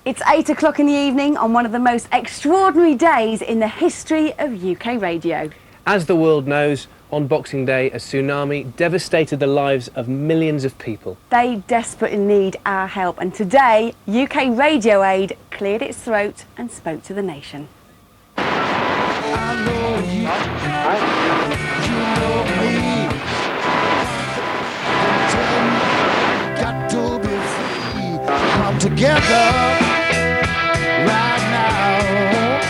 It's 8 o'clock in the evening on one of the most extraordinary days in the history of UK radio. As the world knows, on Boxing Day, a tsunami devastated the lives of millions of people. They desperately need our help, and today, UK Radio Aid cleared its throat and spoke to the nation. I know you, you know me. Got to be free. Come together right now.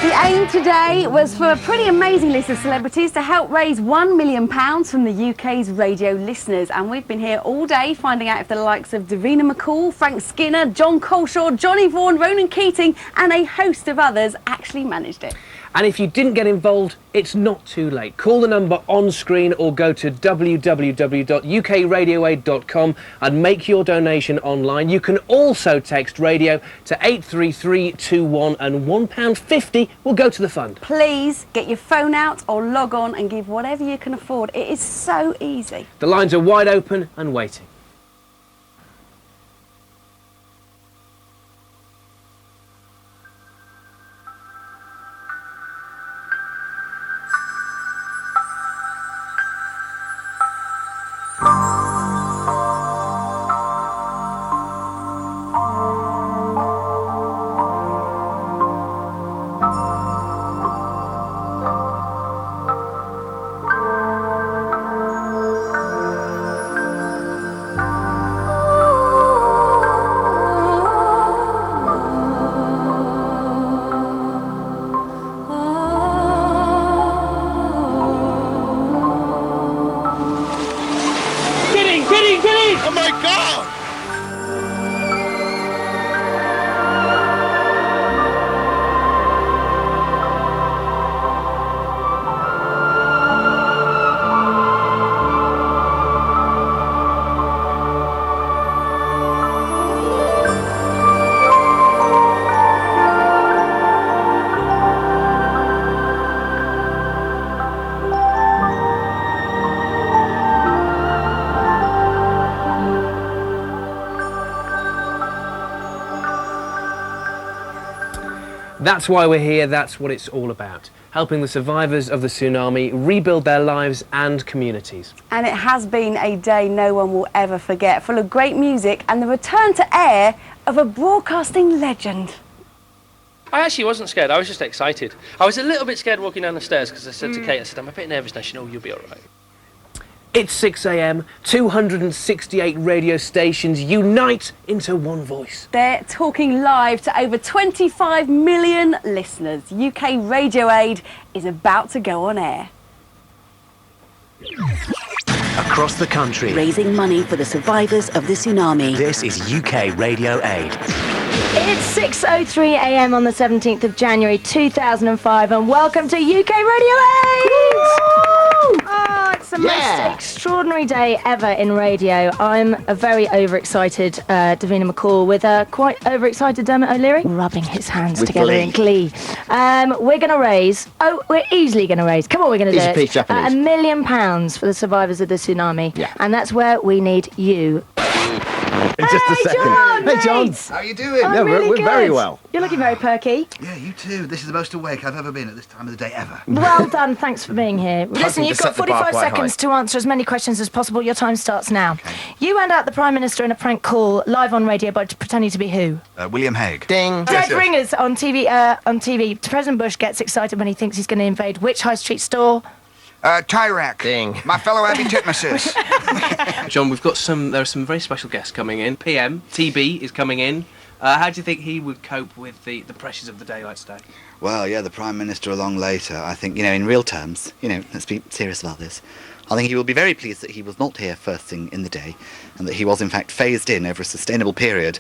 The aim today was for a pretty amazing list of celebrities to help raise £1 million from the UK's radio listeners. And we've been here all day finding out if the likes of Davina McCall, Frank Skinner, John Coleshaw, Johnny Vaughan, Ronan Keating and a host of others actually managed it. And if you didn't get involved, it's not too late. Call the number on screen or go to www.ukradioaid.com and make your donation online. You can also text radio to 83321 and £1.50 will go to the fund. Please get your phone out or log on and give whatever you can afford. It is so easy. The lines are wide open and waiting. Oh my God! That's why we're here, that's what it's all about. Helping the survivors of the tsunami rebuild their lives and communities. And it has been a day no one will ever forget, full of great music and the return to air of a broadcasting legend. I actually wasn't scared, I was just excited. I was a little bit scared walking down the stairs because I said to Kate, I said, I'm a bit nervous now. She said, oh, you'll be all right. It's 6 a.m, 268 radio stations unite into one voice. They're talking live to over 25 million listeners. UK Radio Aid is about to go on air. Across the country, raising money for the survivors of the tsunami. this is UK Radio Aid. It's 6:03 a.m. on the 17th of January 2005 and welcome to UK Radio Aid! Oh, it's the most extraordinary day ever in radio. I'm a very overexcited Davina McCall with a quite overexcited Dermot O'Leary rubbing his hands together in glee. We're going to raise, we're easily going to raise, come on, we're going to do it, £1 million for the survivors of the tsunami. Yeah. And that's where we need you. In just a second. John, Hey, John. mate. How are you doing? I'm No, really we're very good. well. You're looking very perky. Yeah, you too. This is the most awake I've ever been at this time of the day ever. Well done, thanks for being here. Listen, to you've set got the bar 45 quite seconds to answer as many questions as possible. Your time starts now. You wound out the Prime Minister in a prank call live on radio by pretending to be who? William Hague. Ding. Dead ringers on TV. President Bush gets excited when he thinks he's going to invade which high street store? Tyrak. Ding. My fellow Abby Titmuses. John, there are some very special guests coming in. PM, TB is coming in. How do you think he would cope with the pressures of the day like today? Well, yeah, the Prime Minister along later. I think, in real terms, let's be serious about this. I think he will be very pleased that he was not here first thing in the day and that he was, in fact, phased in over a sustainable period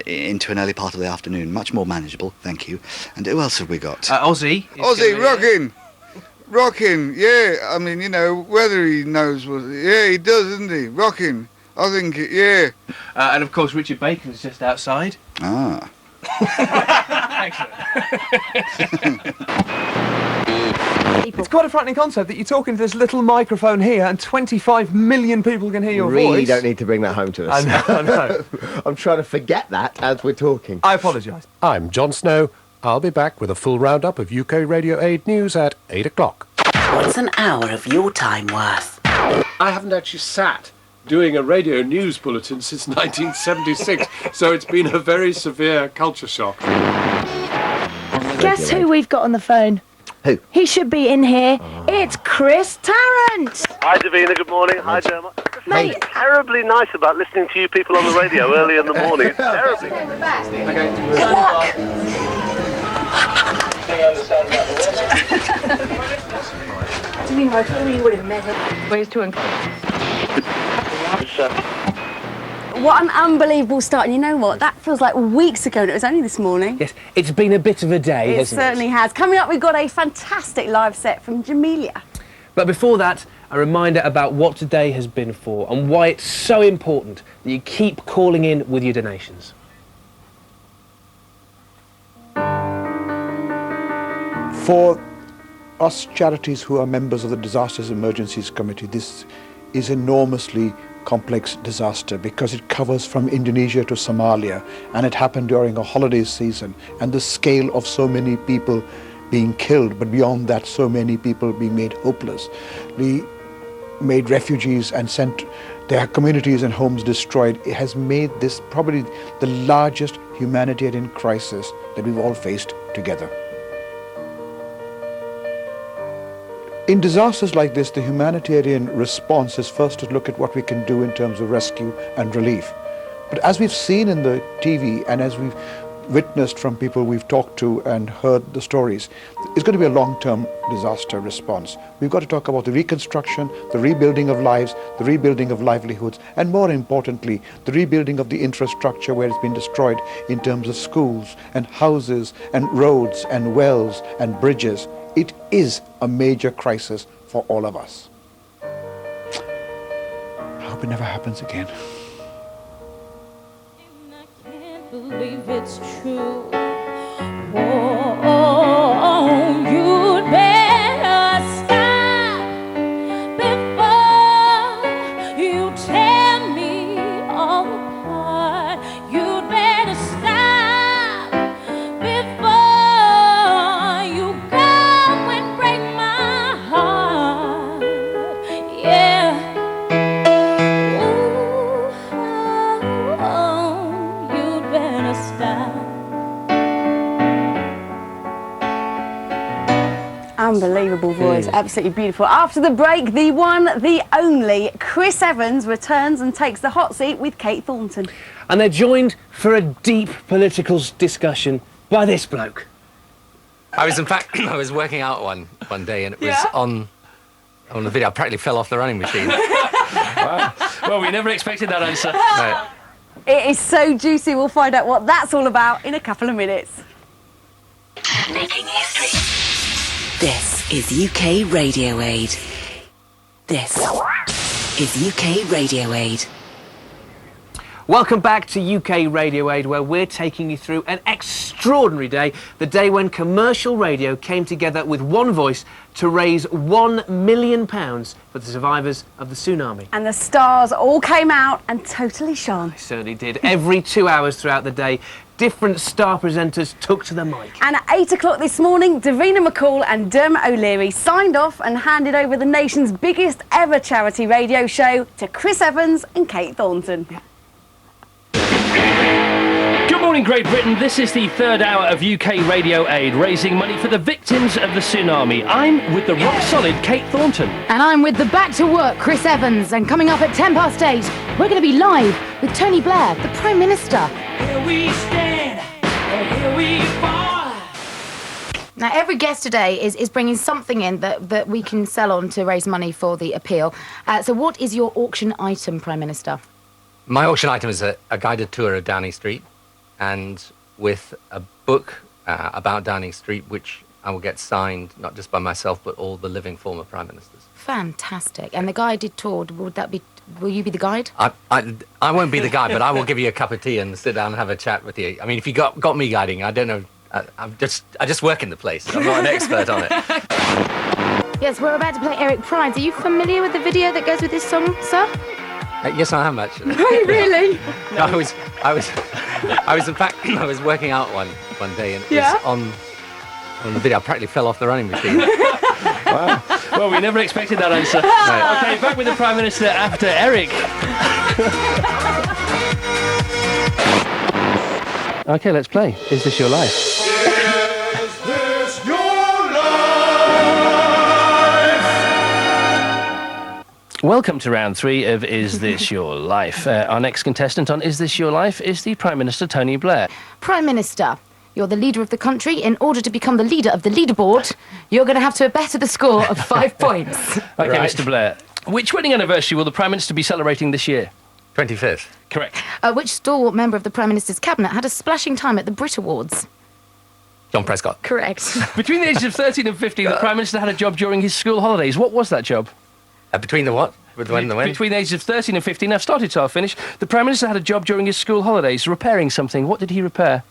into an early part of the afternoon. Much more manageable, thank you. And who else have we got? Ozzy. Ozzy, rocking, yeah. I mean, whether he knows what... Yeah, he does, doesn't he? Rocking. I think, yeah. And, of course, Richard Bacon's just outside. Ah. People. quite a frightening concept that you talk into this little microphone here and 25 million people can hear your really voice. don't need to bring that home to us. I know. I'm trying to forget that as we're talking. I apologise. I'm Jon Snow. I'll be back with a full roundup of UK Radio Aid news at 8 o'clock. What's an hour of your time worth? I haven't actually sat doing a radio news bulletin since 1976, so it's been a very severe culture shock. Guess who we've got on the phone? Who? He should be in here. It's Chris Tarrant. Hi, Davina. Good morning. Hi, Dermot. Mate. It's terribly nice about listening to you people on the radio early in the morning. It's terribly. Good luck. Do you mean I probably would have met him? Ways to What an unbelievable start. And you know what? That feels like weeks ago, and it was only this morning. Yes, it's been a bit of a day, It hasn't it? certainly has. Coming up, we've got a fantastic live set from Jamelia. But before that, a reminder about what today has been for and why it's so important that you keep calling in with your donations. For us charities who are members of the Disasters Emergencies Committee, this is enormously complex disaster because it covers from Indonesia to Somalia, and it happened during a holiday season, and the scale of so many people being killed, but beyond that, so many people being made hopeless. We made refugees and sent their communities and homes destroyed. It has made this probably the largest humanitarian crisis that we've all faced together. In disasters like this, the humanitarian response is first to look at what we can do in terms of rescue and relief. But as we've seen in the TV and as we've witnessed from people we've talked to and heard the stories, it's going to be a long-term disaster response. We've got to talk about the reconstruction, the rebuilding of lives, the rebuilding of livelihoods, and more importantly, the rebuilding of the infrastructure where it's been destroyed in terms of schools and houses and roads and wells and bridges. It is a major crisis for all of us. I hope it never happens again. I can't believe it's true. Oh, you'd better stop before you tear me all apart. You'd better stop before you go and break my heart. Yeah. Ooh, you'd better stop. Unbelievable voice, absolutely beautiful. After the break, the one, the only Chris Evans returns and takes the hot seat with Kate Thornton. And they're joined for a deep political discussion by this bloke. I was, in fact, I was working out one day and it was on the video. I practically fell off the running machine. Well, we never expected that answer. No. It is so juicy. We'll find out what that's all about in a couple of minutes. Making history. This is UK Radio Aid. This is UK Radio Aid. Welcome back to UK Radio Aid, where we're taking you through an extraordinary day, the day when commercial radio came together with one voice to raise £1 million for the survivors of the tsunami. And the stars all came out and totally shone. They certainly did. Every 2 hours throughout the day, different star presenters took to the mic. And at 8 o'clock this morning, Davina McCall and Dermot O'Leary signed off and handed over the nation's biggest ever charity radio show to Chris Evans and Kate Thornton. Good morning, Great Britain. This is the third hour of UK Radio Aid, raising money for the victims of the tsunami. I'm with the rock-solid Kate Thornton. And I'm with the back-to-work Chris Evans. And coming up at 8:10, we're going to be live with Tony Blair, the Prime Minister. Here we stand, here we fall. Now, every guest today is bringing something in that we can sell on to raise money for the appeal. So what is your auction item, Prime Minister? My auction item is a guided tour of Downing Street, and with a book about Downing Street, which I will get signed not just by myself but all the living former prime ministers. Fantastic. And the guided tour, will you be the guide? I won't be the guide, but I will give you a cup of tea and sit down and have a chat with you. I mean, if you got me guiding, I don't know. I just work in the place. I'm not an expert on it. Yes, we're about to play Eric Prydz. Are you familiar with the video that goes with this song, sir? Yes, I am actually. Really? No, I was in fact, I was working out one day and it was on the video. I practically fell off the running machine. Wow. Well, we never expected that answer. No. Okay, back with the Prime Minister after Eric. Okay, let's play. Is This Your Life? Welcome to round 3 of Is This Your Life? Our next contestant on Is This Your Life is the Prime Minister, Tony Blair. Prime Minister, you're the leader of the country. In order to become the leader of the leaderboard, you're going to have to better the score of 5 points. Okay, right. Mr. Blair. Which wedding anniversary will the Prime Minister be celebrating this year? 25th. Correct. Which stalwart member of the Prime Minister's cabinet had a splashing time at the Brit Awards? John Prescott. Correct. Between the ages of 13 and 15, the Prime Minister had a job during his school holidays. What was that job? Between the what? With when and the when? Between the ages of 13 and 15. I've started, so I'll finish. The Prime Minister had a job during his school holidays, repairing something. What did he repair?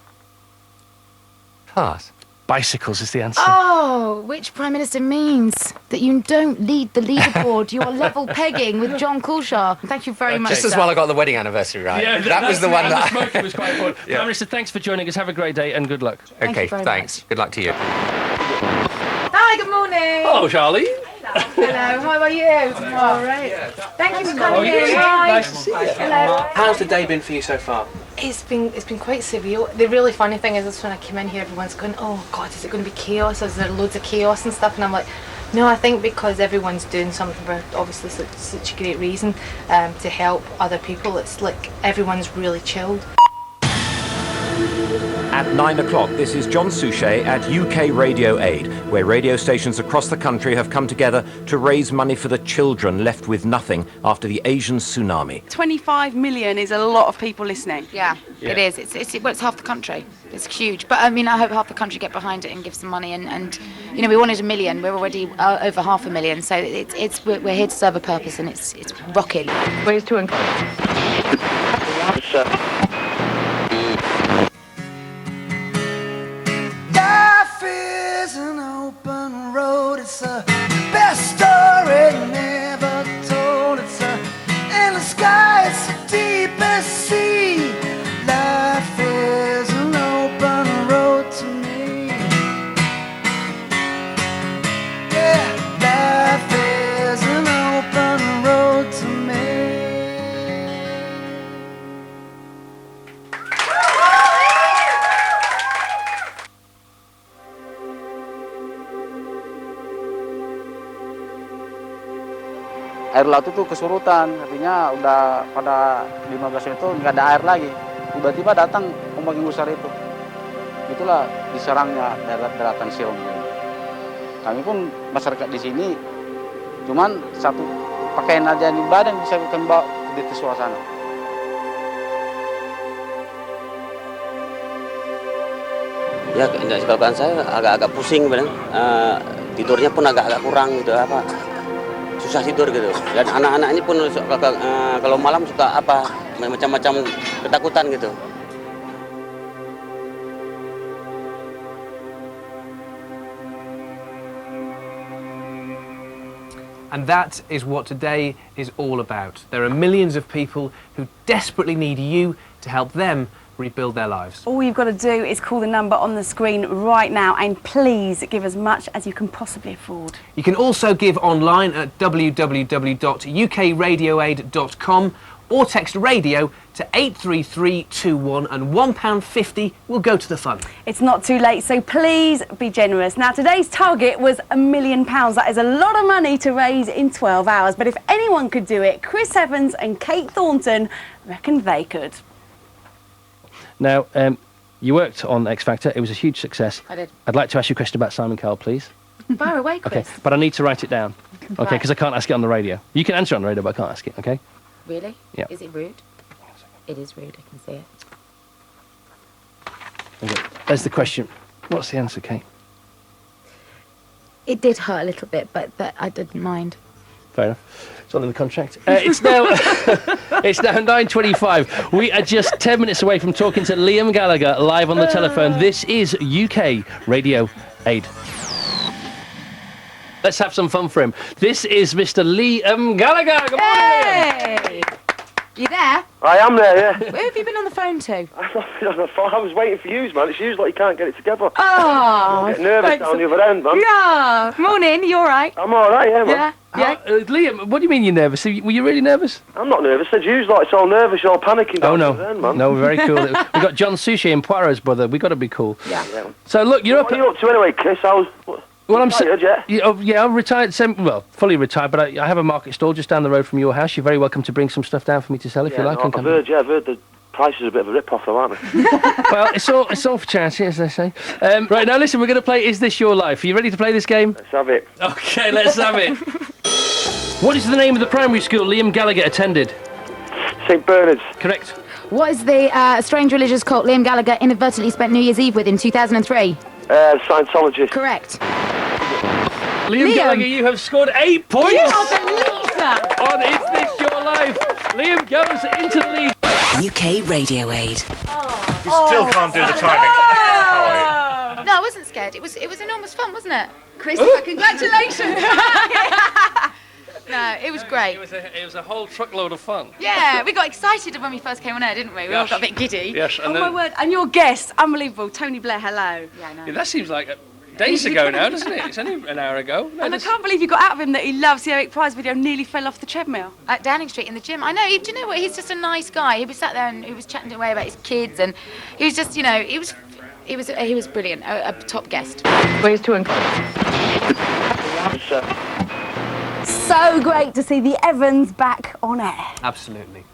Cars. Bicycles is the answer. Oh, which Prime Minister means that you don't lead the leaderboard. You are level pegging with John Coulshard. Thank you very much. Just as well I got the wedding anniversary right. Yeah, that was the one the that... smoking was quite important. Yeah. Prime Minister, thanks for joining us. Have a great day and good luck. Okay, thanks. Good luck to you. Hi, good morning. Hello, Charlie. Hello, how are you? All right. Thank you for coming in. Nice to see you. Hello. How's the day been for you so far? It's been quite surreal. The really funny thing is when I came in here, everyone's going, "Oh God, is it going to be chaos? Is there loads of chaos and stuff?" And I'm like, no, I think because everyone's doing something for obviously such a great reason to help other people. It's like everyone's really chilled. At 9 o'clock, this is John Suchet at UK Radio Aid, where radio stations across the country have come together to raise money for the children left with nothing after the Asian tsunami. 25 million is a lot of people listening. Yeah, it is. It's half the country. It's huge. But I mean, I hope half the country get behind it and give some money. And you know, we wanted 1 million. We're already over 500,000. So we're here to serve a purpose, and it's rocking. Ways to encourage. Life is an open road. It's the best story never told. It's in the sky. It's the deepest sea. Life is an open road to me. Yeah, life is an open road to me. Air laut itu kesurutan, artinya udah pada 15 itu nggak ada air lagi. Tiba-tiba datang ombak yang besar itu. Itulah diserangnya daratan Siom. Kami pun masyarakat di sini, cuman satu pakaian aja di badan bisa kami bawa di suasana. Ya, kalau saya agak-agak pusing, tidurnya pun agak-agak kurang gitu, susah tidur gitu. Dan anak-anak ini pun kalau malam suka macam-macam ketakutan gitu. And that is what today is all about. There are millions of people who desperately need you to help them rebuild their lives. All you've got to do is call the number on the screen right now, and please give as much as you can possibly afford. You can also give online at www.ukradioaid.com or text radio to 83321 and £1.50 will go to the fund. It's not too late, so please be generous. Now, today's target was £1 million. That is a lot of money to raise in 12 hours, but if anyone could do it, Chris Evans and Kate Thornton reckoned they could. Now, you worked on X Factor. It was a huge success. I did. I'd like to ask you a question about Simon Cowell, please. Fire away, Chris. Okay, but I need to write it down. Okay, Right. because I can't ask it on the radio. You can answer it on the radio, but I can't ask it, okay? Really? Yeah. Is it rude? It is rude, I can see it. Okay. There's the question. What's the answer, Kate? It did hurt a little bit, but I didn't mind. Fair enough. It's all in the contract. It's now 9:25. We are just 10 minutes away from talking to Liam Gallagher live on the telephone. This is UK Radio Aid. Let's have some fun for him. This is Mr. Liam Gallagher. Good morning, Liam. You there? I am there, yeah. Who have you been on the phone to? I've not been on the phone. I was waiting for you, man. It's usually like you can't get it together. Oh, I get nervous thanks. down the other end, man. Yeah. Morning, you all right? I'm all right, yeah, man. Yeah. Liam, what do you mean you're nervous? Were you really nervous? I'm not nervous. It's usually like it's all nervous, you're all panicking down Oh, the other end, man. no, very cool. We've got John Suchet and Poirot's brother. We've got to be cool. Yeah. So, look, you're What are you up to anyway, Chris? Well, I'm tired, yeah? Yeah, I'm retired, fully retired, but I have a market stall just down the road from your house. You're very welcome to bring some stuff down for me to sell if you like. No, I've heard the prices are a bit of a rip-off, though, aren't they? Well, it's all for charity, as they say. Right, now listen, we're going to play Is This Your Life? Are you ready to play this game? Let's have it. Okay, let's have it. What is the name of the primary school Liam Gallagher attended? St. Bernard's. Correct. What is the strange religious cult Liam Gallagher inadvertently spent New Year's Eve with in 2003? Scientology. Correct. Liam Gallagher, you have scored 8 points. You are the leader. On Is This Your Life? Liam goes into the lead. UK Radio Aid. You still can't do the timing. No, I wasn't scared. It was enormous fun, wasn't it? Christopher, congratulations. No, it was great. It was a whole truckload of fun. Yeah, we got excited when we first came on air, didn't we? We all got a bit giddy. Yes, Oh my word, and your guest, unbelievable, Tony Blair, hello. Yeah, I know. Yeah, that seems like days ago now, doesn't it? It's only an hour ago. No, And I can't believe you got out of him that he loves the Eric Prize video, nearly fell off the treadmill. At Downing Street in the gym. I know, do you know what? He's just a nice guy. He was sat there and he was chatting away about his kids, and he was just, he was brilliant, a top guest. Ways to So great to see the Evans back on air. Absolutely.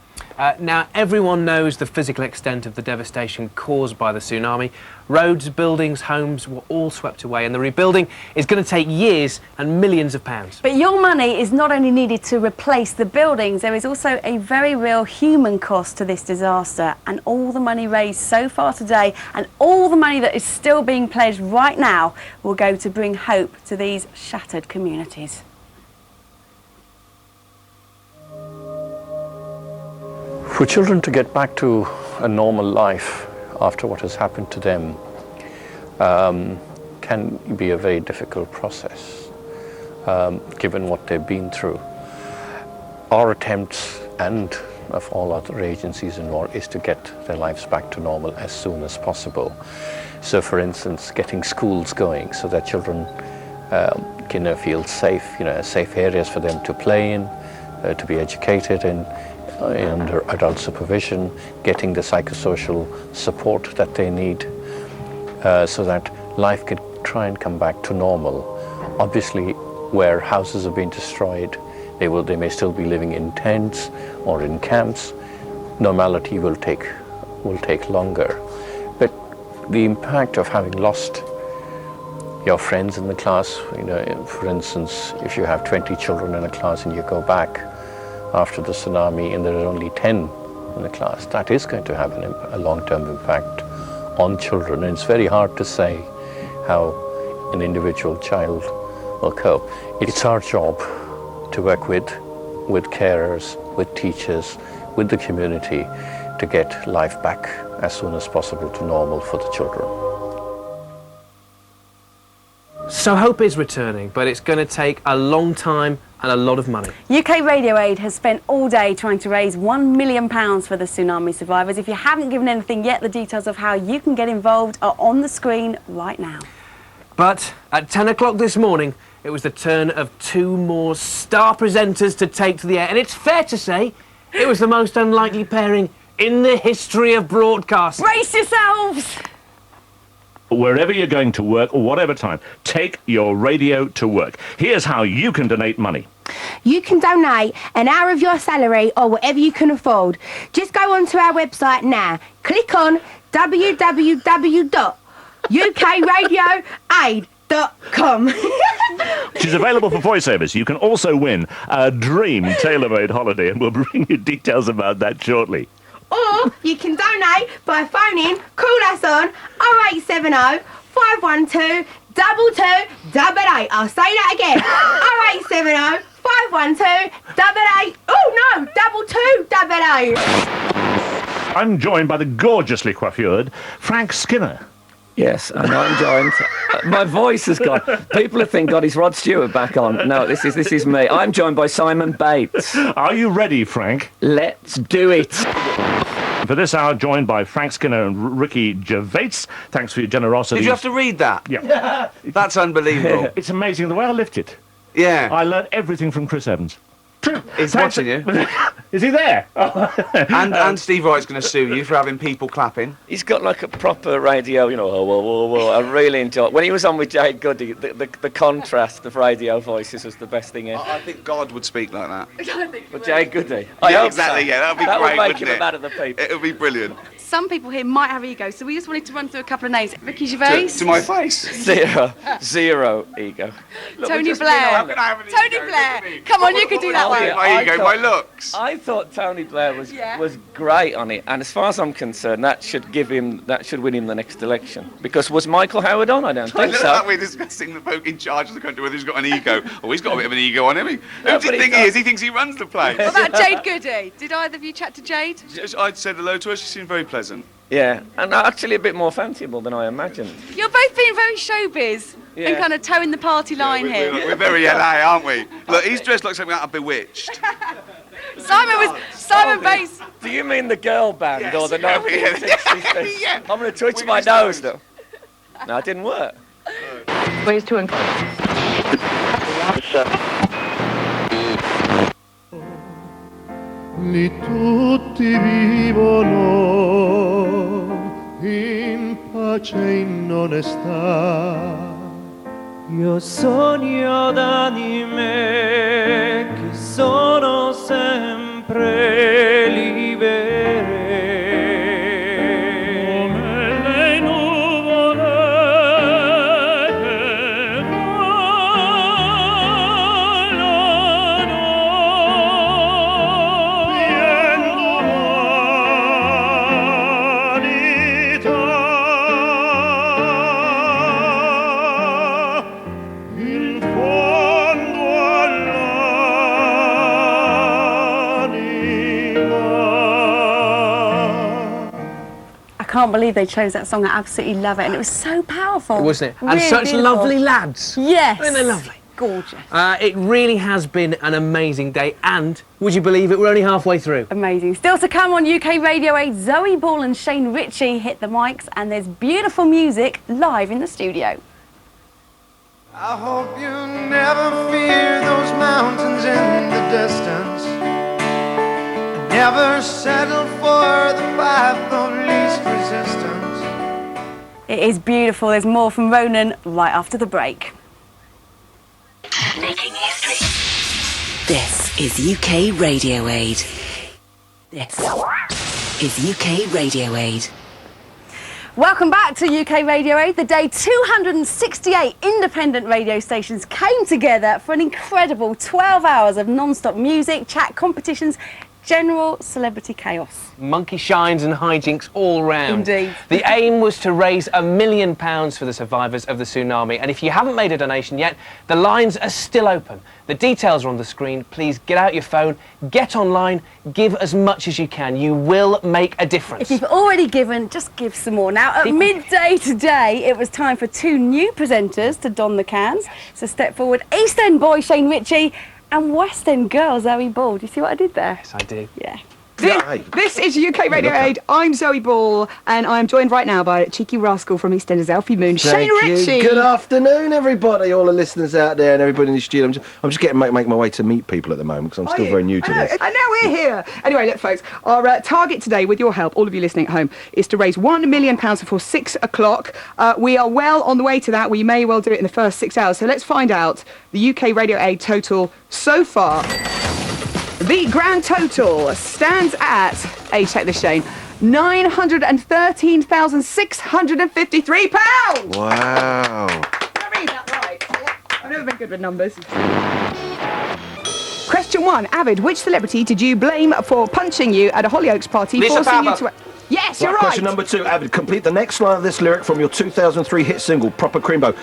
Now, everyone knows the physical extent of the devastation caused by the tsunami. Roads, buildings, homes were all swept away, and the rebuilding is going to take years and millions of pounds. But your money is not only needed to replace the buildings, there is also a very real human cost to this disaster. And all the money raised so far today, and all the money that is still being pledged right now, will go to bring hope to these shattered communities. For children to get back to a normal life after what has happened to them can be a very difficult process, given what they've been through. Our attempts, and of all other agencies involved, is to get their lives back to normal as soon as possible. So, for instance, getting schools going so that children can feel safe, safe areas for them to play in, to be educated in, under adult supervision, getting the psychosocial support that they need so that life can try and come back to normal. Obviously, where houses have been destroyed, they may still be living in tents or in camps. Normality will take longer. But the impact of having lost your friends in the class, for instance, if you have 20 children in a class and you go back after the tsunami and there are only 10 in the class, that is going to have a long-term impact on children. And it's very hard to say how an individual child will cope. It's our job to work with carers, with teachers, with the community to get life back as soon as possible to normal for the children. So hope is returning, but it's going to take a long time and a lot of money. UK Radio Aid has spent all day trying to raise £1 million for the tsunami survivors. If you haven't given anything yet, the details of how you can get involved are on the screen right now. But at 10 o'clock this morning, it was the turn of 2 more star presenters to take to the air. And it's fair to say it was the most unlikely pairing in the history of broadcast. Brace yourselves! Wherever you're going to work or whatever time, take your radio to work. Here's how you can donate money. You can donate an hour of your salary or whatever you can afford. Just go onto our website now. Click on www.ukradioaid.com. She's available for voiceovers. You can also win a dream tailor-made holiday, and we'll bring you details about that shortly. Or you can donate by phoning, call us on 0870 512 2288. I'll say that again. 0870 512 88. Oh no, 2288. I'm joined by the gorgeously coiffured Frank Skinner. Yes, and I'm joined. My voice has gone. People have think, God, is Rod Stewart back on? No, this is me. I'm joined by Simon Bates. Are you ready, Frank? Let's do it. For this hour, joined by Frank Skinner and Ricky Gervais. Thanks for your generosity. Did you have to read that? Yeah. That's unbelievable. It's amazing the way I lived it. Yeah. I learned everything from Chris Evans. He's watching you. Is he there? And Steve Wright's going to sue you for having people clapping. He's got like a proper radio, you know, whoa. I really enjoy it. When he was on with Jade Goody, the contrast of radio voices was the best thing ever. I think God would speak like that. But Jade Goody. Yeah, exactly, yeah, that would be that great, would make him wouldn't a man of the people. It would be brilliant. Some people here might have ego, so we just wanted to run through a couple of names. Ricky Gervais. To my face. Zero ego. Look, Tony Blair. Tony Blair. Come on, you could do that one. My ego, my looks. I thought Tony Blair was great on it, and as far as I'm concerned, that should win him the next election. Because was Michael Howard on? I don't think Look so. at that we're discussing the folk in charge of the country, whether he's got an ego. Oh, he's got a bit of an ego on him. Who does he think he is? He thinks he runs the place. What about Jade Goody? Did either of you chat to Jade? I'd said hello to her. She seemed very pleasant. Yeah, and actually a bit more fanciable than I imagined. You're both being very showbiz Yeah. and kind of towing the party line here. We're very LA, aren't we? Look, he's dressed like something out of Bewitched. Simon Bates. Do you mean the girl band Yes, or the yeah. 1960s? Yeah. I'm going to twitch my nose though. No, it didn't work. Ways to encourage. Lì tutti vivono in pace e in onestà. Io sogno d'anime che sono sempre libere. Come le nuvole che volano pieno d'umanità. In fondo I can't believe they chose that song. I absolutely love it, and it was so powerful. Wasn't it? And Really such beautiful. lovely lads. Yes. Aren't they lovely? Gorgeous. It really has been an amazing day, and would you believe it, we're only halfway through. Amazing. Still to come on UK Radio 8, Zoe Ball and Shane Richie hit the mics, and there's beautiful music live in the studio. I hope you never fear those mountains in the distance. Never settle for the path of least resistance. It is beautiful. There's more from Ronan right after the break. Making history. This is UK Radio Aid. This is UK Radio Aid. Welcome back to UK Radio 8, the day 268 independent radio stations came together for an incredible 12 hours of non-stop music, chat, competitions, general celebrity chaos. Monkey shines and hijinks all round. Indeed. The aim was to raise £1 million for the survivors of the tsunami, and if you haven't made a donation yet, the lines are still open. The details are on the screen. Please get out your phone, get online, give as much as you can. You will make a difference. If you've already given, just give some more. Now, at midday today, it was time for two new presenters to don the cans. So step forward, East End boy Shane Richie and West End girl Zoe Ball. Do you see what I did there? Yes, I did. Yeah. This is UK Radio Aid. I'm Zoe Ball, and I'm joined right now by a cheeky rascal from EastEnders Alfie Moon, Shane Richie. Good afternoon, everybody, all the listeners out there and everybody in the studio. I'm just getting make my way to meet people at the moment because I'm still very new to this. And now we're here. Anyway, look, folks, our target today, with your help, all of you listening at home, is to raise £1 million before 6 o'clock. We are well on the way to that. We may well do it in the first 6 hours. So let's find out the UK Radio Aid total so far. The grand total stands at, check this, Shane, £913,653. Wow. Did I read that right? I've never been good with numbers. Question 1. Avid, which celebrity did you blame for punching you at a Hollyoaks party, Lisa forcing you Barber. to... Yes, you're right. Question number 2, Avid, complete the next line of this lyric from your 2003 hit single, Proper Creambo.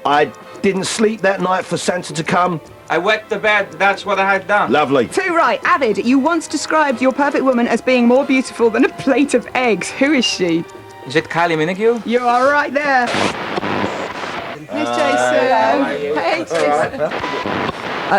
I didn't sleep that night for Santa to come. I wet the bed, that's what I had done. Lovely. 2 right. Avid, you once described your perfect woman as being more beautiful than a plate of eggs. Who is she? Is it Kylie Minogue? You are right there. Miss Jason. Hey, Jason.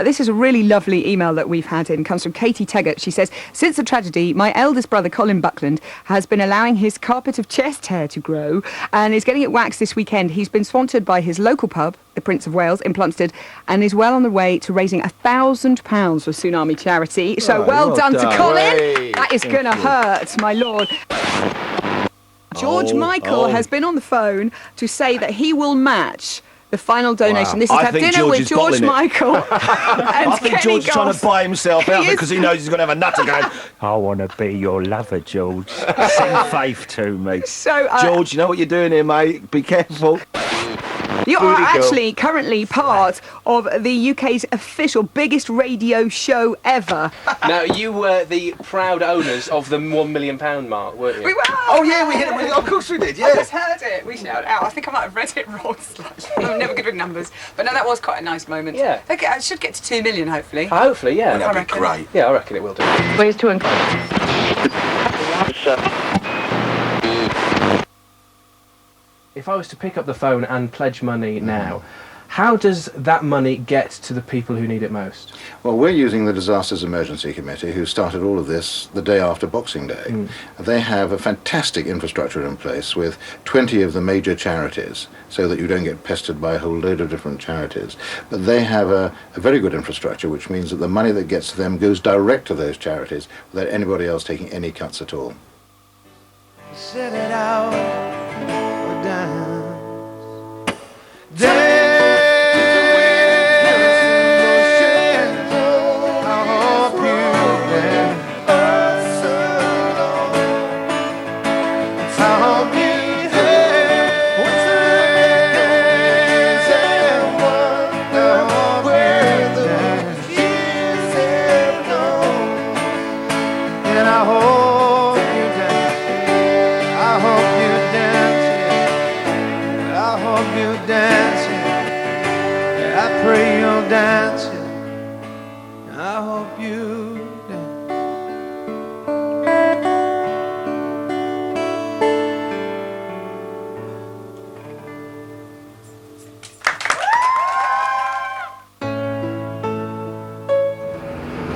This is a really lovely email that we've had in. It comes from Katie Teggart. She says, since the tragedy, my eldest brother, Colin Buckland, has been allowing his carpet of chest hair to grow and is getting it waxed this weekend. He's been sponsored by his local pub, the Prince of Wales, in Plumstead, and is well on the way to raising £1,000 for tsunami charity. So well done to Colin. That is going to hurt, my lord. George Michael has been on the phone to say that he will match the final donation. Wow. This is I Have think Dinner George with is George bottling it. Michael. And I think Kenny George is trying Goss. to buy himself out because he knows he's going to have a nutter going, I want to be your lover, George. Sing Faith to me. So, George, you know what you're doing here, mate? Be careful. You are Booty girl. actually currently part of the UK's official biggest radio show ever. Now, you were the proud owners of the £1 million mark, weren't you? We were. Oh, yeah, we hit it. Of course we did, yeah. I just heard it. We shouted out. I think I might have read it wrong. I'm never good with numbers. But no, that was quite a nice moment. Yeah. Okay, I should get to 2 million, hopefully. Hopefully, yeah. That'd be great. Yeah, I reckon it will do. Ways to encourage. If I was to pick up the phone and pledge money now, how does that money get to the people who need it most? Well, we're using the Disasters Emergency Committee, who started all of this the day after Boxing Day. They have a fantastic infrastructure in place with 20 of the major charities, so that you don't get pestered by a whole load of different charities. But they have a very good infrastructure, which means that the money that gets to them goes direct to those charities without anybody else taking any cuts at all. Set it out or dance.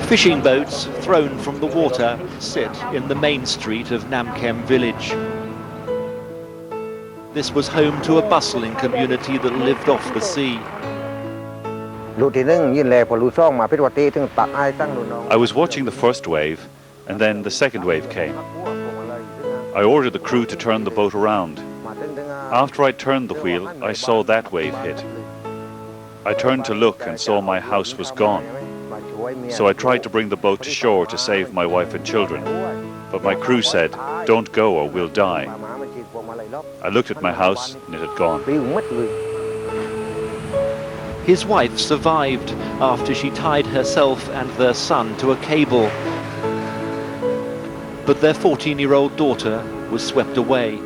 Fishing boats thrown from the water sit in the main street of Namkem village. This was home to a bustling community that lived off the sea. I was watching the first wave, and then the second wave came. I ordered the crew to turn the boat around. After I turned the wheel, I saw that wave hit. I turned to look and saw my house was gone. So I tried to bring the boat to shore to save my wife and children. But my crew said, "Don't go or we'll die." I looked at my house and it had gone. His wife survived after she tied herself and their son to a cable. But their 14-year-old daughter was swept away.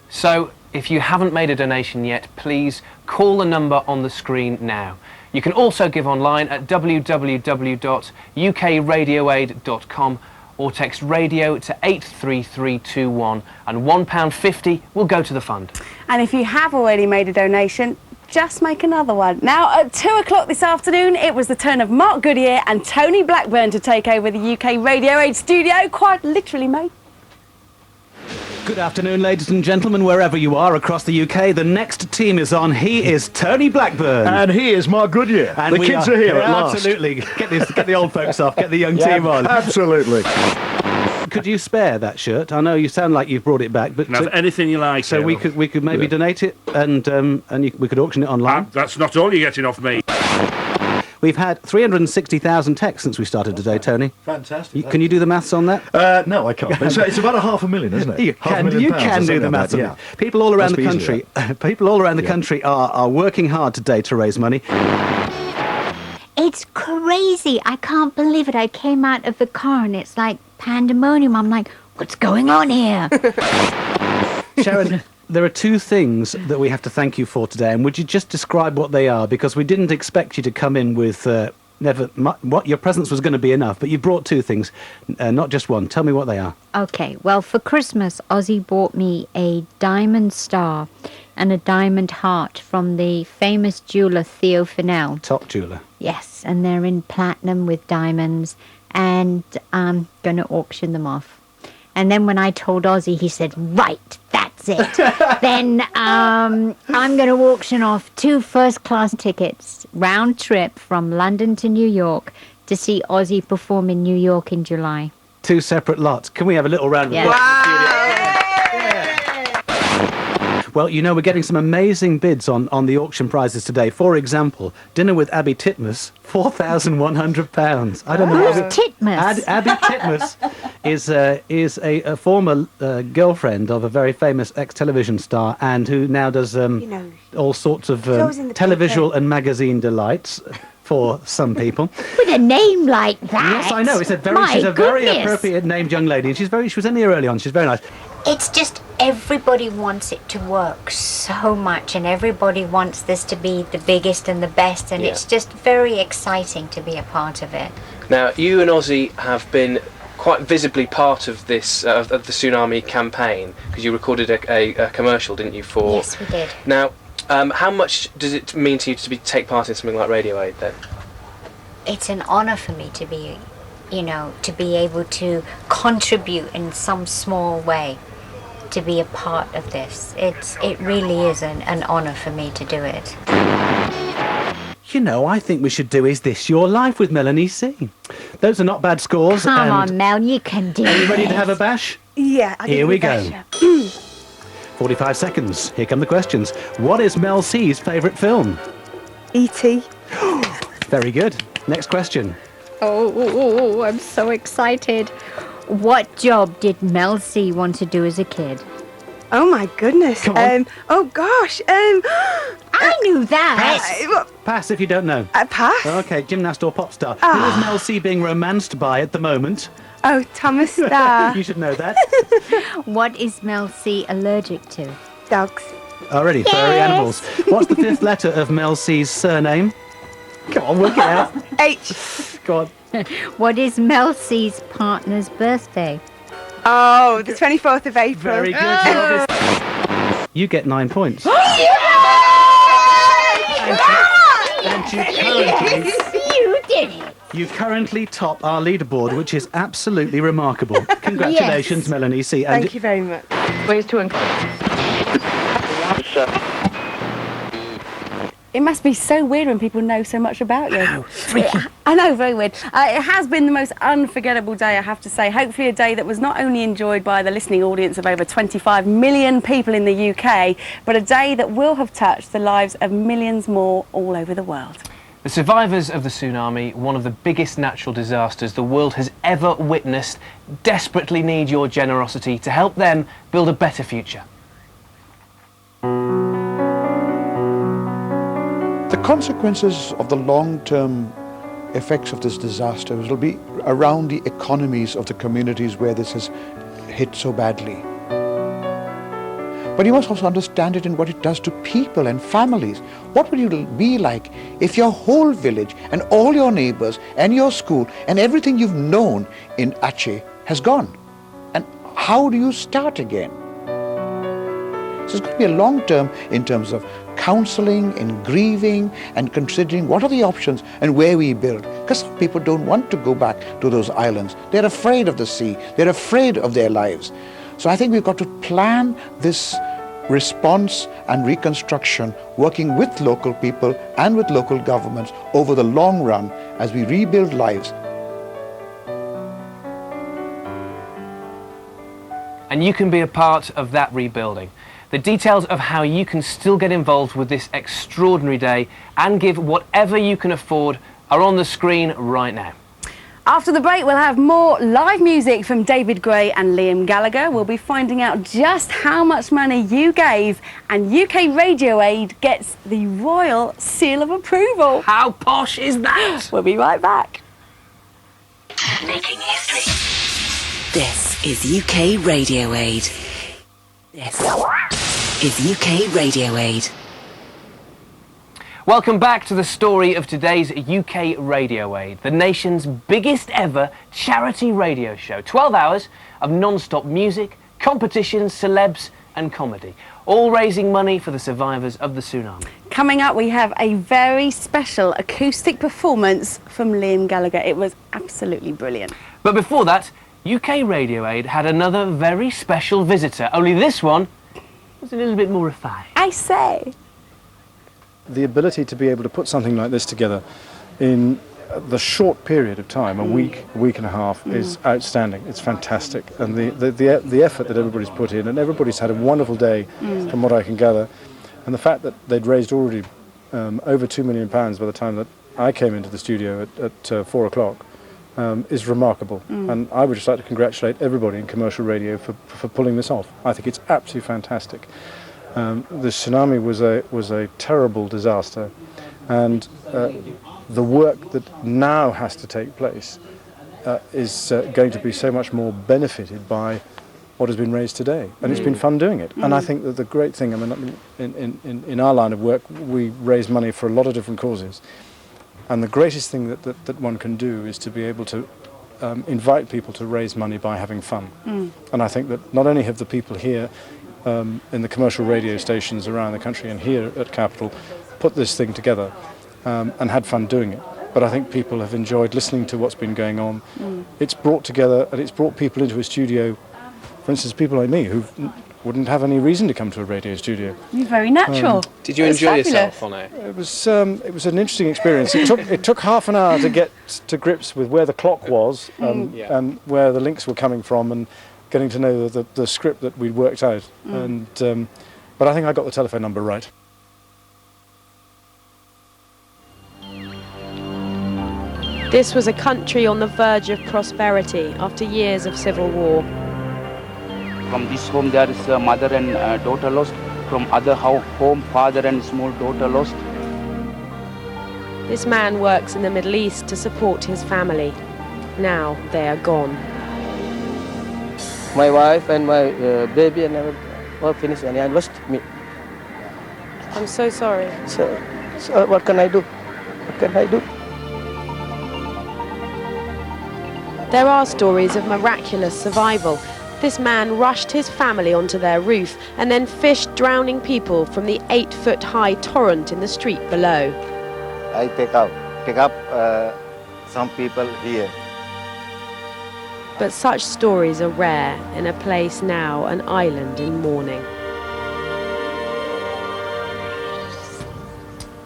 So, if you haven't made a donation yet, please call the number on the screen now. You can also give online at www.ukradioaid.com or text radio to 83321 and £1.50 will go to the fund. And if you have already made a donation, just make another one. Now, at 2 o'clock this afternoon, it was the turn of Mark Goodyear and Tony Blackburn to take over the UK Radio Aid studio, quite literally, mate. Good afternoon, ladies and gentlemen, wherever you are across the UK. The next team is on. He is Tony Blackburn. And he is Mark Goodyear. And the kids are here at last. Absolutely. Get the old folks off, get the young team on. Absolutely. Could you spare that shirt? I know you sound like you've brought it back, but Have anything you like. so we could maybe donate it and we could auction it online. That's not all you're getting off me. We've had 360,000 texts since we started today, Tony. Fantastic. Can you do the maths on that? No, I can't. It's about £500,000, isn't it? You can do the maths on it. People all around the country, country are working hard today to raise money. It's crazy. I can't believe it. I came out of the car and it's like pandemonium. I'm like, what's going on here? Sharon, there are two things that we have to thank you for today, and would you just describe what they are? Because we didn't expect you to come in with what your presents was going to be enough, but you brought two things, not just one. Tell me what they are. Okay, well, for Christmas, Ozzy bought me a diamond star and a diamond heart from the famous jeweller Theo Fennell. Top jeweller. Yes, and they're in platinum with diamonds, and I'm going to auction them off. And then when I told Ozzy, he said, right, that's it. Then I'm going to auction off 2 first-class tickets, round trip from London to New York, to see Ozzy perform in New York in July. 2 separate lots. Can we have a little round of applause? Well, you know, we're getting some amazing bids on the auction prizes today. For example, dinner with Abby Titmus, £4,100. I don't know. Who's Titmus? Abby Titmus is a former girlfriend of a very famous ex-television star, and who now does all sorts of televisual and magazine delights for some people. With a name like that? Yes, I know. She's a very appropriate named young lady, and she was in here early on. She's very nice. It's just everybody wants it to work so much, and everybody wants this to be the biggest and the best, and it's just very exciting to be a part of it. Now, you and Ozzy have been quite visibly part of this of the tsunami campaign, because you recorded a commercial, didn't you? For Yes, we did. Now, how much does it mean to you to take part in something like Radio Aid then? It's an honour for me to be, to be able to contribute in some small way, to be a part of this. It really is an honour for me to do it. You know, I think we should do Is This Your Life with Melanie C. Those are not bad scores. Come on, Mel, you can do it. Are you ready to have a bash? Yeah, Here we go. 45 seconds. Here come the questions. What is Mel C's favourite film? E.T. Very good. Next question. Oh, I'm so excited. What job did Mel C want to do as a kid? Oh my goodness. Come on. Oh gosh. I knew that. Pass if you don't know. Pass. Okay, gymnast or pop star. Who is Mel C being romanced by at the moment? Oh, Thomas Starr. You should know that. What is Mel C allergic to? Dogs. Already, furry animals. What's the 5th letter of Mel C's surname? Come on, work it out. H. Go on. What is Mel C's partner's birthday? Oh, the 24th of April. Very good. You get 9 points. And You did it. you currently top our leaderboard, which is absolutely remarkable. Congratulations, Melanie C. And Thank you very much. Ways to It must be so weird when people know so much about you. Oh, freaky. I know, very weird. It has been the most unforgettable day, I have to say. Hopefully a day that was not only enjoyed by the listening audience of over 25 million people in the UK, but a day that will have touched the lives of millions more all over the world. The survivors of the tsunami, one of the biggest natural disasters the world has ever witnessed, desperately need your generosity to help them build a better future. The consequences of the long-term effects of this disaster will be around the economies of the communities where this has hit so badly. But you must also understand it in what it does to people and families. What would it be like if your whole village and all your neighbors and your school and everything you've known in Aceh has gone? And how do you start again? So it's going to be a long term in terms of counseling and grieving and considering what are the options and where we build. Because some people don't want to go back to those islands. They're afraid of the sea. They're afraid of their lives. So I think we've got to plan this response and reconstruction, working with local people and with local governments over the long run as we rebuild lives. And you can be a part of that rebuilding. The details of how you can still get involved with this extraordinary day and give whatever you can afford are on the screen right now. After the break, we'll have more live music from David Gray and Liam Gallagher. We'll be finding out just how much money you gave, and UK Radio Aid gets the Royal Seal of Approval. How posh is that? We'll be right back. Making history. This is UK Radio Aid. This is UK Radio Aid. Welcome back to the story of today's UK Radio Aid, the nation's biggest ever charity radio show. 12 hours of non-stop music, competitions, celebs and comedy, all raising money for the survivors of the tsunami. Coming up, we have a very special acoustic performance from Liam Gallagher. It was absolutely brilliant. But before that, UK Radio Aid had another very special visitor, only this one was a little bit more refined. I say. The ability to be able to put something like this together in the short period of time, a week and a half, is outstanding. It's fantastic, and the effort that everybody's put in, and everybody's had a wonderful day, from what I can gather, and the fact that they'd raised already over £2 million by the time that I came into the studio at 4 o'clock is remarkable. And I would just like to congratulate everybody in commercial radio for pulling this off. I think it's absolutely fantastic. The tsunami was a terrible disaster, and the work that now has to take place is going to be so much more benefited by what has been raised today, and it's been fun doing it. And I think that the great thing, I mean, in our line of work, we raise money for a lot of different causes, and the greatest thing that one can do is to be able to invite people to raise money by having fun. And I think that not only have the people here in the commercial radio stations around the country and here at Capital put this thing together and had fun doing it, but I think people have enjoyed listening to what's been going on. It's brought together, and it's brought people into a studio, for instance people like me who wouldn't have any reason to come to a radio studio. You're very natural. Did you enjoy yourself on it? It was an interesting experience. It took half an hour to get to grips with where the clock was and where the links were coming from, and getting to know the script that we'd worked out. And but I think I got the telephone number right. This was a country on the verge of prosperity after years of civil war. From this home there is a mother and daughter lost. From other home, father and small daughter lost. This man works in the Middle East to support his family. Now they are gone. My wife and my baby and everything all finished, and I lost me. I'm so sorry. So what can I do? What can I do? There are stories of miraculous survival. This man rushed his family onto their roof and then fished drowning people from the 8-foot-high torrent in the street below. I pick up some people here. But such stories are rare in a place now an island in mourning.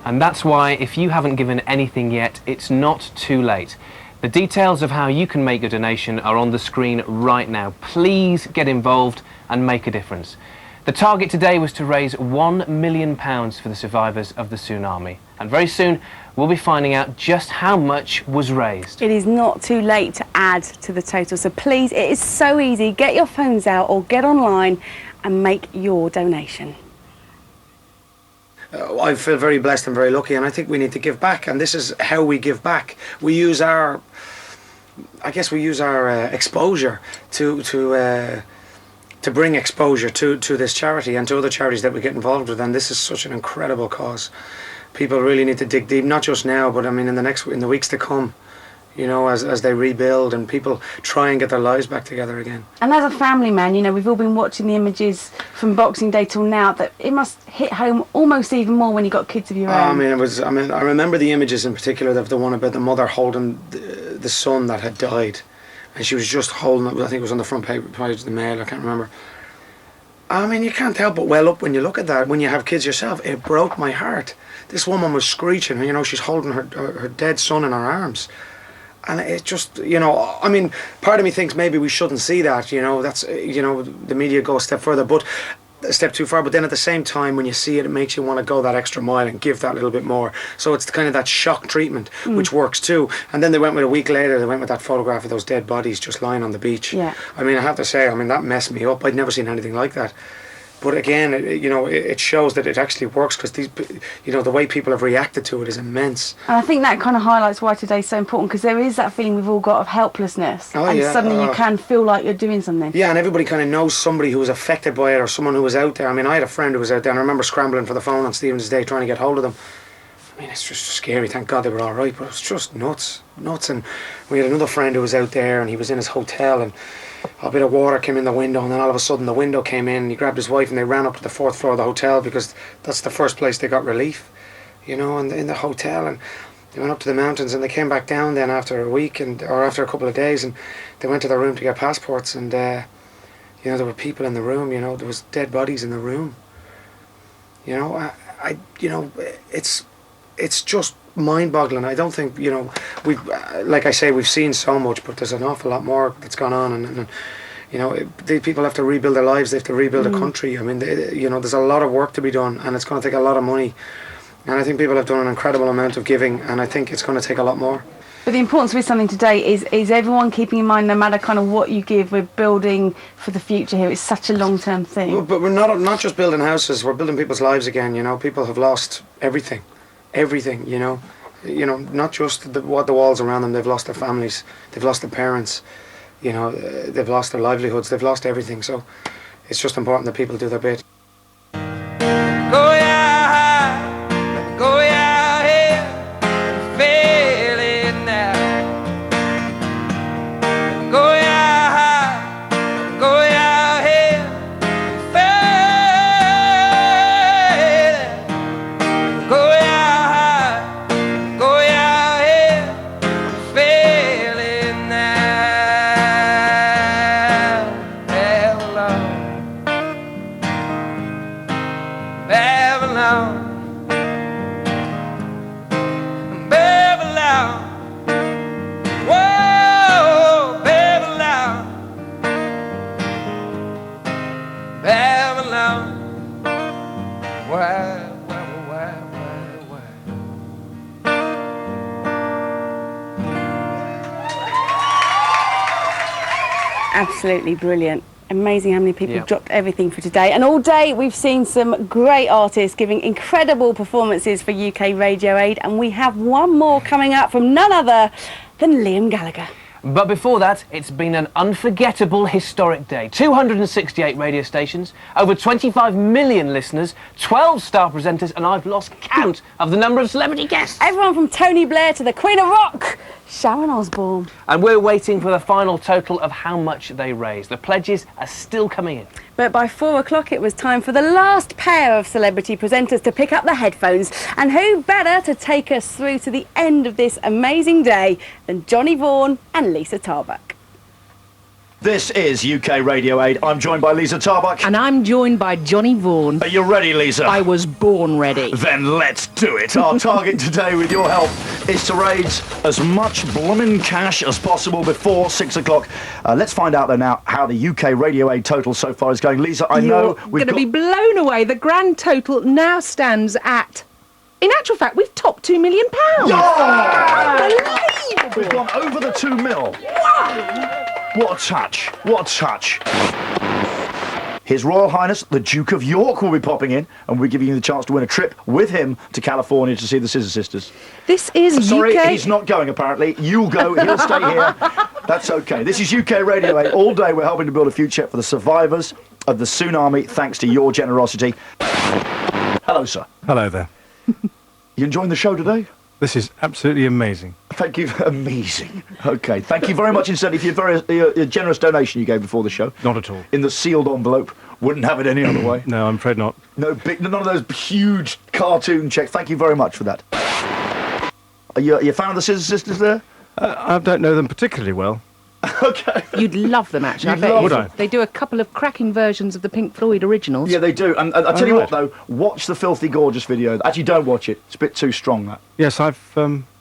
And that's why, if you haven't given anything yet, it's not too late. The details of how you can make a donation are on the screen right now. Please get involved and make a difference. The target today was to raise £1 million for the survivors of the tsunami. And very soon, we'll be finding out just how much was raised. It is not too late to add to the total, so please, it is so easy. Get your phones out or get online and make your donation. I feel very blessed and very lucky, and I think we need to give back, and this is how we give back. We use our exposure to bring exposure to this charity and to other charities that we get involved with, and this is such an incredible cause. People really need to dig deep, not just now, but I mean in the weeks to come, you know, as they rebuild and people try and get their lives back together again. And as a family man, you know, we've all been watching the images from Boxing Day till now, that it must hit home almost even more when you've got kids of your own. I remember the images in particular of the one about the mother holding the son that had died, and she was just holding it. I think it was on the front page of the Mail, I can't remember. I mean, you can't help but well up when you look at that. When you have kids yourself, it broke my heart. This woman was screeching, you know, she's holding her dead son in her arms. And it just, you know, I mean, part of me thinks maybe we shouldn't see that, you know, that's, you know, the media go a step further, but a step too far. But then at the same time, when you see it, it makes you want to go that extra mile and give that little bit more. So it's kind of that shock treatment, which works too. And then they went with, a week later, they went with that photograph of those dead bodies just lying on the beach. Yeah. I mean, I have to say, I mean, that messed me up. I'd never seen anything like that. But again, it shows that it actually works, because these, you know, the way people have reacted to it is immense. And I think that kind of highlights why today's so important, because there is that feeling we've all got of helplessness. And suddenly you can feel like you're doing something. Yeah, and everybody kind of knows somebody who was affected by it, or someone who was out there. I mean, I had a friend who was out there, and I remember scrambling for the phone on Stephen's Day trying to get hold of them. I mean, it's just scary. Thank God they were all right, but it was just nuts. And we had another friend who was out there, and he was in his hotel, and a bit of water came in the window, and then all of a sudden the window came in, and he grabbed his wife, and they ran up to the 4th floor of the hotel, because that's the first place they got relief, in the hotel. And they went up to the mountains, and they came back down then after a week, or after a couple of days, and they went to their room to get passports, and there were people in the room. There was dead bodies in the room. It's just mind-boggling. I don't think we've, like I say, we've seen so much, but there's an awful lot more that's gone on, and the people have to rebuild their lives. They have to rebuild a country. I mean, there's a lot of work to be done, and it's going to take a lot of money. And I think people have done an incredible amount of giving, and I think it's going to take a lot more. But the importance with something today is everyone keeping in mind, no matter kind of what you give, we're building for the future here. It's such a long-term thing. Well, but we're not just building houses, we're building people's lives again. People have lost everything, not just the walls around them. They've lost their families, they've lost their parents, they've lost their livelihoods, they've lost everything. So it's just important that people do their bit. Absolutely brilliant. Amazing how many people dropped everything for today. And all day we've seen some great artists giving incredible performances for UK Radio Aid, and we have one more coming up from none other than Liam Gallagher. But before that, it's been an unforgettable, historic day. 268 radio stations, over 25 million listeners, 12 star presenters, and I've lost count of the number of celebrity guests. Everyone from Tony Blair to the Queen of Rock, Sharon Osbourne. And we're waiting for the final total of how much they raised. The pledges are still coming in. But by 4 o'clock it was time for the last pair of celebrity presenters to pick up the headphones. And who better to take us through to the end of this amazing day than Johnny Vaughan and Lisa Tarbuck. This is UK Radio Aid. I'm joined by Lisa Tarbuck. And I'm joined by Johnny Vaughan. Are you ready, Lisa? I was born ready. Then let's do it. Our target today, with your help, is to raise as much bloomin' cash as possible before 6 o'clock. Let's find out, though, now how the UK Radio Aid total so far is going. Lisa, I know we're going to be blown away. The grand total now stands at... In actual fact, we've topped £2 million. Yeah! Unbelievable! We've gone over the 2 mil. Wow! What a touch. What a touch. His Royal Highness, the Duke of York, will be popping in, and we're giving you the chance to win a trip with him to California to see the Scissor Sisters. This is Sorry, UK... he's not going, apparently. You'll go, he'll stay here. That's okay. This is UK Radio 8. All day we're helping to build a future for the survivors of the tsunami, thanks to your generosity. Hello, sir. Hello there. You enjoying the show today? This is absolutely amazing. Thank you. Amazing. Okay. Thank you very much, incidentally, for your generous donation you gave before the show. Not at all. In the sealed envelope. Wouldn't have it any other way. No, I'm afraid not. None of those huge cartoon checks. Thank you very much for that. Are you a fan of the Scissor Sisters there? I don't know them particularly well. Okay. You'd love them, actually. Would I? They do a couple of cracking versions of the Pink Floyd originals. Yeah, they do. And I'll tell you what, though, watch the Filthy Gorgeous video. Actually, don't watch it. It's a bit too strong, that. Yes, I've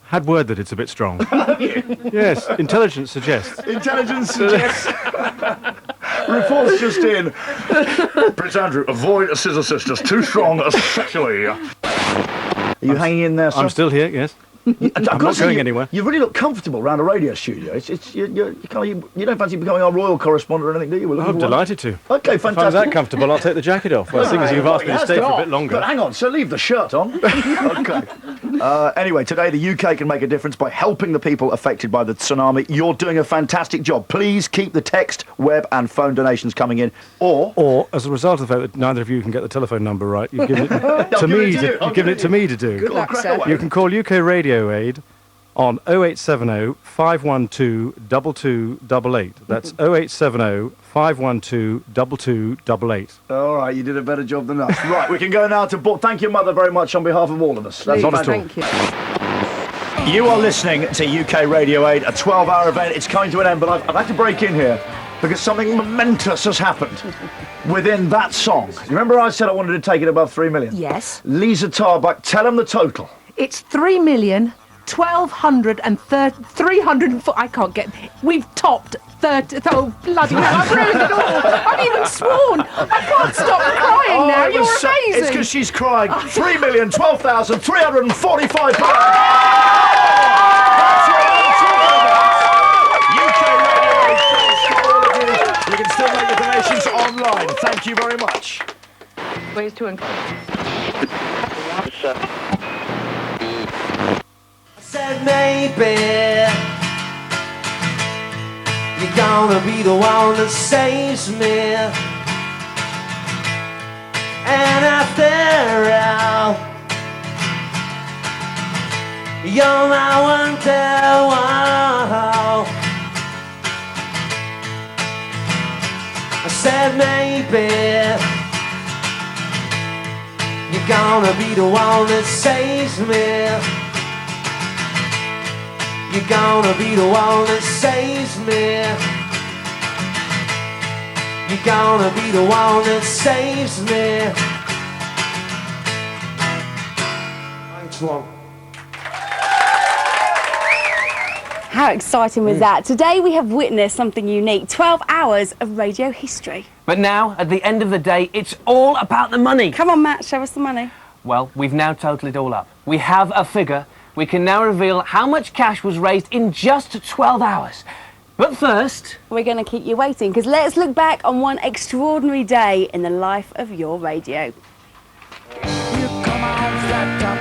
had word that it's a bit strong. Have you? Yes, intelligence suggests. Intelligence suggests. Reports just in. Prince Andrew, avoid a Scissor Sisters. Too strong, especially. Are you hanging in there, sir? I'm still here, yes. I'm not going anywhere. You really look comfortable around a radio studio. You don't fancy becoming our royal correspondent or anything, do you? I'm delighted to. Okay, If I'm fantastic. that comfortable, I'll take the jacket off. Well, seeing as you've asked me to stay for a bit longer. But hang on, so leave the shirt on. Okay. Anyway, today the UK can make a difference by helping the people affected by the tsunami. You're doing a fantastic job. Please keep the text, web and phone donations coming in. Or as a result of the fact that neither of you can get the telephone number right, you've given it to me. You've given it to me to do. Good luck, sir. You can call UK Radio Aid on 0870 512 2288. That's 0870 512 2288. All right, you did a better job than us. Right, we can go now to board. Thank you, Mother, very much on behalf of all of us. Not at all. Thank you. You are listening to UK Radio Aid, a 12-hour event. It's coming to an end, but I've had to break in here because something momentous has happened within that song. You remember I said I wanted to take it above 3 million? Yes. Lisa Tarbuck, tell them the total. It's 3,1,230,304. I can't get. We've topped 30. Oh bloody hell! I've ruined it all. I've even sworn. I can't stop crying now. You're amazing. It's because she's crying. 3,012,345 pounds. You can still make the donations online. Thank you very much. Ways to encourage. Said maybe you're gonna be the one that saves me. And after all, you're my wonderwall. I said maybe you're gonna be the one that saves me. You're gonna be the one that saves me. You're gonna be the one that saves me. Thanks, Mom. How exciting was that? Today we have witnessed something unique, 12 hours of radio history. But now, at the end of the day, it's all about the money. Come on, Matt, show us the money. Well, we've now totaled it all up. We have a figure. We can now reveal how much cash was raised in just 12 hours. But first, we're going to keep you waiting, because let's look back on one extraordinary day in the life of your radio. You come on flat top,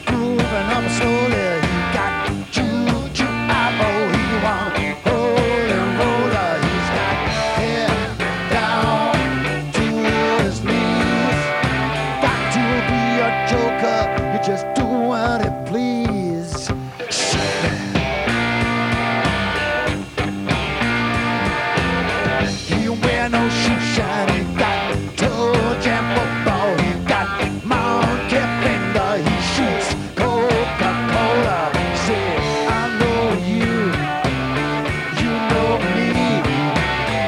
come moving up slowly. You got choo-choo eyeball, he want roll and roller. He's got hair down to his knees. Got to be a joker, you just do what it please. He wear no shoe shine, he got toe jam football, he got monkey finger, he shoots Coca-Cola. Say, I know you, you know me.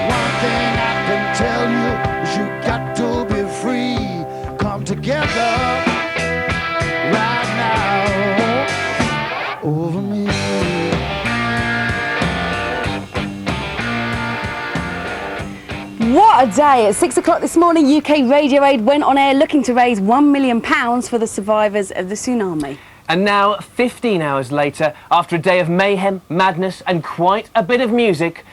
One thing I can tell you is you got to be free. Come together right now over me. What a day! At 6 o'clock this morning, UK Radio Aid went on air looking to raise £1 million for the survivors of the tsunami. and now 15 hours later, after a day of mayhem, madness and quite a bit of music,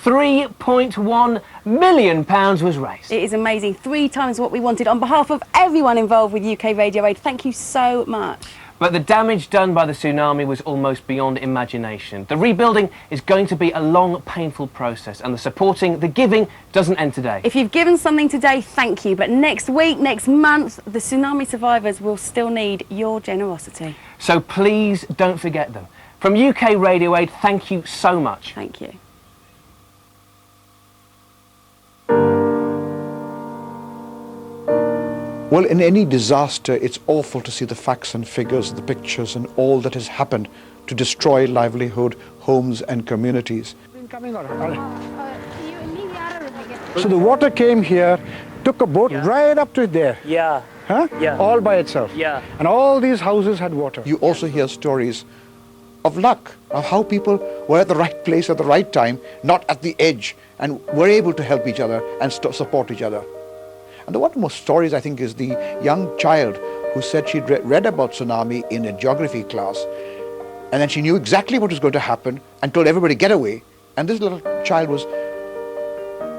£3.1 million was raised. It is amazing. 3 times what we wanted. On behalf of everyone involved with UK Radio Aid, thank you so much. But the damage done by the tsunami was almost beyond imagination. The rebuilding is going to be a long, painful process, and the supporting, the giving, doesn't end today. If you've given something today, thank you. But next week, next month, the tsunami survivors will still need your generosity. So please don't forget them. From UK Radio Aid, thank you so much. Thank you. Well, in any disaster, it's awful to see the facts and figures, the pictures and all that has happened to destroy livelihood, homes and communities. So the water came here, took a boat right up to there. Yeah. Huh? Yeah. All by itself. Yeah. And all these houses had water. You also hear stories of luck, of how people were at the right place at the right time, not at the edge, and were able to help each other and support each other. And the one of the most stories, I think, is the young child who said she'd read about tsunami in a geography class, and then she knew exactly what was going to happen and told everybody, get away. And this little child was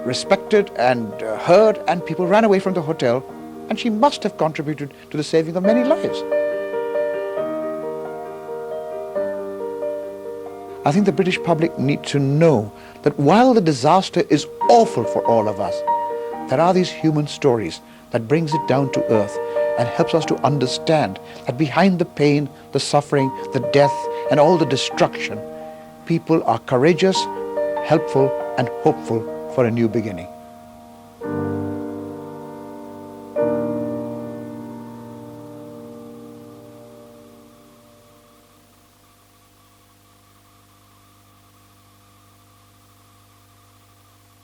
respected and heard, and people ran away from the hotel, and she must have contributed to the saving of many lives. I think the British public need to know that while the disaster is awful for all of us, there are these human stories that brings it down to earth and helps us to understand that behind the pain, the suffering, the death, and all the destruction, people are courageous, helpful, and hopeful for a new beginning.